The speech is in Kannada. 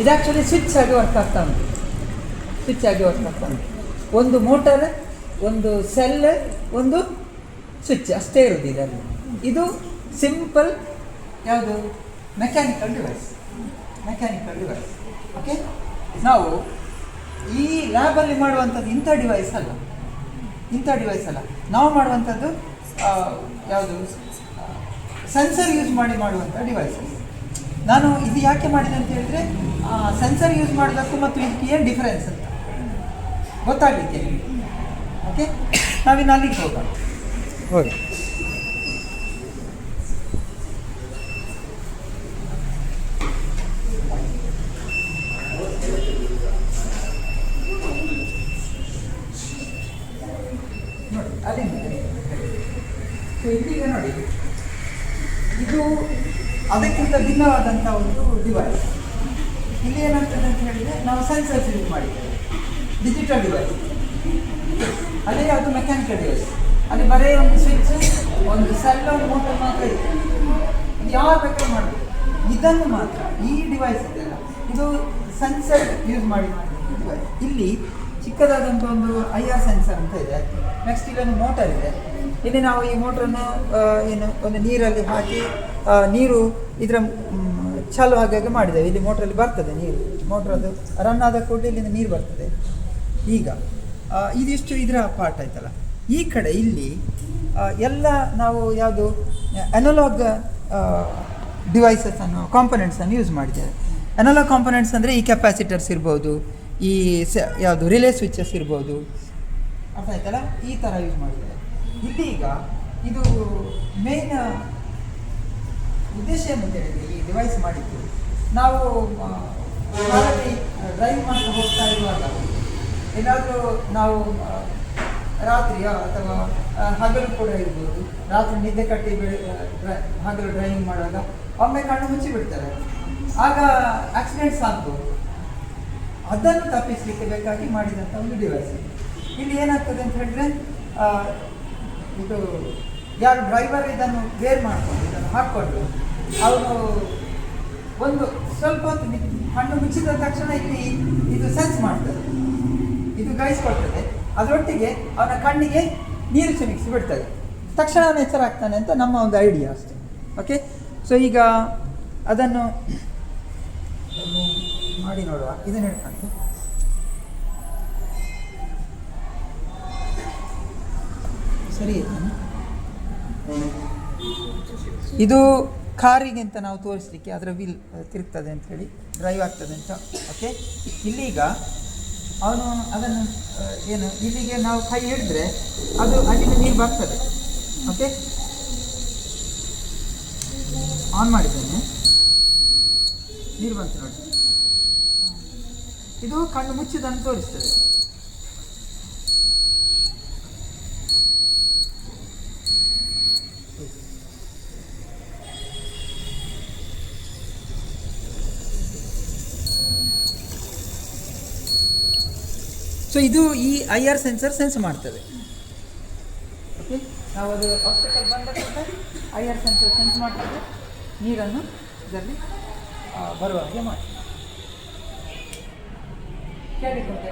ಇದು ಆ್ಯಕ್ಚುಲಿ ಸ್ವಿಚ್ ಆಗಿ ವರ್ಕ್ ಆಗ್ತಾ ಉಂಟು. ಸ್ವಿಚ್ ಆಗಿ ವರ್ಕ್ ಆಗ್ತಾ ಉಂಟು. ಒಂದು ಮೋಟರ್, ಒಂದು ಸೆಲ್, ಒಂದು ಸ್ವಿಚ್ ಅಷ್ಟೇ ಇರೋದು ಇದರಲ್ಲಿ. ಇದು ಸಿಂಪಲ್ ಯಾವುದು ಮೆಕ್ಯಾನಿಕಲ್ ಡಿವೈಸ್. ಓಕೆ, ನಾವು ಈ ಲ್ಯಾಬಲ್ಲಿ ಮಾಡುವಂಥದ್ದು ಇಂಥ ಡಿವೈಸ್ ಅಲ್ಲ. ನಾವು ಮಾಡುವಂಥದ್ದು ಯಾವುದು ಸೆನ್ಸರ್ ಯೂಸ್ ಮಾಡುವಂಥ ಡಿವೈಸಸ್. ನಾನು ಇದು ಯಾಕೆ ಮಾಡಿದೆ ಅಂತ ಹೇಳಿದ್ರೆ ಸೆನ್ಸರ್ ಯೂಸ್ ಮಾಡೋದಕ್ಕೂ ಮತ್ತು ಇದಕ್ಕೆ ಏನು ಡಿಫರೆನ್ಸ್ ಅಂತ ಗೊತ್ತಾಗಲಿಕ್ಕೆ ನಿಮಗೆ. ಓಕೆ, ನಾವಿನ್ನು ಅಲ್ಲಿಗೆ ಹೋಗೋಣ. ಹೋಗಿ ನೋಡಿ ಅಲ್ಲಿಂದ. ಸೊ ಇಲ್ಲಿಗೆ ನೋಡಿ, ಇದು ಅದಕ್ಕಿಂತ ಭಿನ್ನವಾದಂಥ ಒಂದು ಡಿವೈಸ್. ಇಲ್ಲಿ ಏನಾಗ್ತದೆ ಅಂತ ಹೇಳಿದರೆ ನಾವು ಸೆನ್ಸರ್ಸ್ ಯೂಸ್ ಮಾಡಿದ್ದೇವೆ, ಡಿಜಿಟಲ್ ಡಿವೈಸ್. ಅದೇ ಅದು ಮೆಕ್ಯಾನಿಕಲ್ ಡಿವೈಸ್. ಅಲ್ಲಿ ಬರೀ ಒಂದು ಸ್ವಿಚ್, ಒಂದು ಸೆಲ್, ಒಂದು ಮೋಟರ್ ಮಾತ್ರ ಇದೆ. ಇದು ಯಾವ ಬೇಕಾದ್ರೂ ಮಾಡಬೇಕು. ಇದನ್ನು ಮಾತ್ರ ಈ ಡಿವೈಸ್ ಇದೆಯಲ್ಲ, ಇದು ಸೆನ್ಸರ್ ಯೂಸ್ ಮಾಡಿ ಡಿವೈಸ್. ಇಲ್ಲಿ ಚಿಕ್ಕದಾದಂಥ ಒಂದು IR ಸೆನ್ಸರ್ ಅಂತ ಇದೆ. ನೆಕ್ಸ್ಟ್ ಇಲ್ಲೊಂದು ಮೋಟರ್ ಇದೆ. ಇಲ್ಲಿ ನಾವು ಈ ಮೋಟ್ರನ್ನು ಒಂದು ನೀರಲ್ಲಿ ಹಾಕಿ ನೀರು ಇದರ ಚಾಲು ಹಾಗಾಗಿ ಮಾಡಿದ್ದೇವೆ. ಇಲ್ಲಿ ಮೋಟ್ರಲ್ಲಿ ಬರ್ತದೆ ನೀರು. ಮೋಟ್ರದ್ದು ರನ್ ಆದ ಕೂಡಲೇ ಇಲ್ಲಿಂದ ನೀರು ಬರ್ತದೆ. ಈಗ ಇದಿಷ್ಟು ಇದರ ಪಾರ್ಟ್ ಆಯ್ತಲ್ಲ. ಈ ಕಡೆ ಇಲ್ಲಿ ಎಲ್ಲ ನಾವು ಯಾವುದು ಅನಲಾಗ್ ಡಿವೈಸಸ್ಸನ್ನು, ಕಾಂಪೊನೆಂಟ್ಸನ್ನು ಯೂಸ್ ಮಾಡಿದ್ದೇವೆ. ಅನಲಾಗ್ ಕಾಂಪೊನೆಂಟ್ಸ್ ಅಂದರೆ ಈ ಕೆಪಾಸಿಟರ್ಸ್ ಇರ್ಬೋದು, ಈ ಯಾವುದು ರಿಲೇ ಸ್ವಿಚಸ್ ಇರ್ಬೋದು, ಅರ್ಥ ಆಯ್ತಲ್ಲ, ಈ ಥರ ಯೂಸ್ ಮಾಡಿದ್ದೇವೆ. ಇಲ್ಲಿ ಈಗ ಇದು ಮೇನ್ ಉದ್ದೇಶ ಏನು ಅಂತ ಹೇಳಿದರೆ, ಈ ಡಿವೈಸ್ ಮಾಡಿದ್ದು ನಾವು ಕಾರಲ್ಲಿ ಡ್ರೈವ್ ಮಾಡ್ತಾ ಹೋಗ್ತಾ ಇರುವಾಗ ಏನಾದರೂ ನಾವು ರಾತ್ರಿಯ ಅಥವಾ ಹಗಲು ಕೂಡ ಇರ್ಬೋದು, ರಾತ್ರಿ ನಿದ್ದೆ ಕಟ್ಟಿ ಹಗಲು ಡ್ರೈವಿಂಗ್ ಮಾಡುವಾಗ ಒಮ್ಮೆ ಕಣ್ಣು ಮುಚ್ಚಿಬಿಡ್ತಾರೆ, ಆಗ ಆಕ್ಸಿಡೆಂಟ್ಸ್ ಆಗ್ಬೋದು. ಅದನ್ನು ತಪ್ಪಿಸಲಿಕ್ಕೆ ಬೇಕಾಗಿ ಮಾಡಿದಂಥ ಒಂದು ಡಿವೈಸ್. ಇಲ್ಲಿ ಏನಾಗ್ತದೆ ಅಂತ ಹೇಳಿದ್ರೆ, ಇದು ಯಾರು ಡ್ರೈವರ್ ಇದನ್ನು ವೇರ್ ಮಾಡಿಕೊಂಡು ಇದನ್ನು ಹಾಕ್ಕೊಂಡು ಅವನು ಒಂದು ಸ್ವಲ್ಪ ಹೊತ್ತು ಕಣ್ಣು ಮುಚ್ಚಿದ ತಕ್ಷಣ ಇಲ್ಲಿ ಇದು ಸೆನ್ಸ್ ಮಾಡ್ತದೆ, ಇದು ಗ್ರಹಿಸ್ಕೊಳ್ತದೆ. ಅದರೊಟ್ಟಿಗೆ ಅವನ ಕಣ್ಣಿಗೆ ನೀರು ಚಿಮುಕಿಸಿ ಬಿಡ್ತದೆ. ತಕ್ಷಣ ಅವನು ಎಚ್ಚರ ಆಗ್ತಾನೆ ಅಂತ ನಮ್ಮ ಒಂದು ಐಡಿಯಾ ಅಷ್ಟೇ. ಓಕೆ, ಸೊ ಈಗ ಅದನ್ನು ಮಾಡಿ ನೋಡುವ. ಇದನ್ನು ಹೇಳ್ಕೊಂಡು ಸರಿ. ಇದು ಕಾರಿಗೆ ಅಂತ ನಾವು ತೋರಿಸಲಿಕ್ಕೆ ಅದರ ವೀಲ್ ತಿರುಗ್ತದೆ ಅಂತ ಹೇಳಿ, ಡ್ರೈವ್ ಆಗ್ತದೆ ಅಂತ. ಓಕೆ, ಇಲ್ಲೀಗ ಅವನು ಅದನ್ನು ಏನು ಇಲ್ಲಿಗೆ ನಾವು ಕೈ ಹಿಡಿದ್ರೆ ಅದು ಅಲ್ಲಿಂದ ನೀರು ಬರ್ತದೆ. ಓಕೆ, ಆನ್ ಮಾಡಿದ್ದೇನೆ, ನೀರು ಬಂತು ನೋಡಿ. ಇದು ಕಣ್ಣು ಮುಚ್ಚಿದನ್ನು ತೋರಿಸ್ತದೆ. ಸೊ ಇದು ಈ IR ಸೆನ್ಸರ್ ಸೆನ್ಸ್ ಮಾಡ್ತದೆ. ಓಕೆ, ನಾವು ಅದು ಹಾಸ್ಪಿಟಲ್ ಬಂದ ಕೂಡ IR ಸೆನ್ಸರ್ ಸೆನ್ಸ್ ಮಾಡ್ತದೆ, ನೀರನ್ನು ಇದರಲ್ಲಿ ಬರುವ ಹಾಗೆ ಮಾಡಿ. ಕೇಳಿಕೊಟ್ಟೆ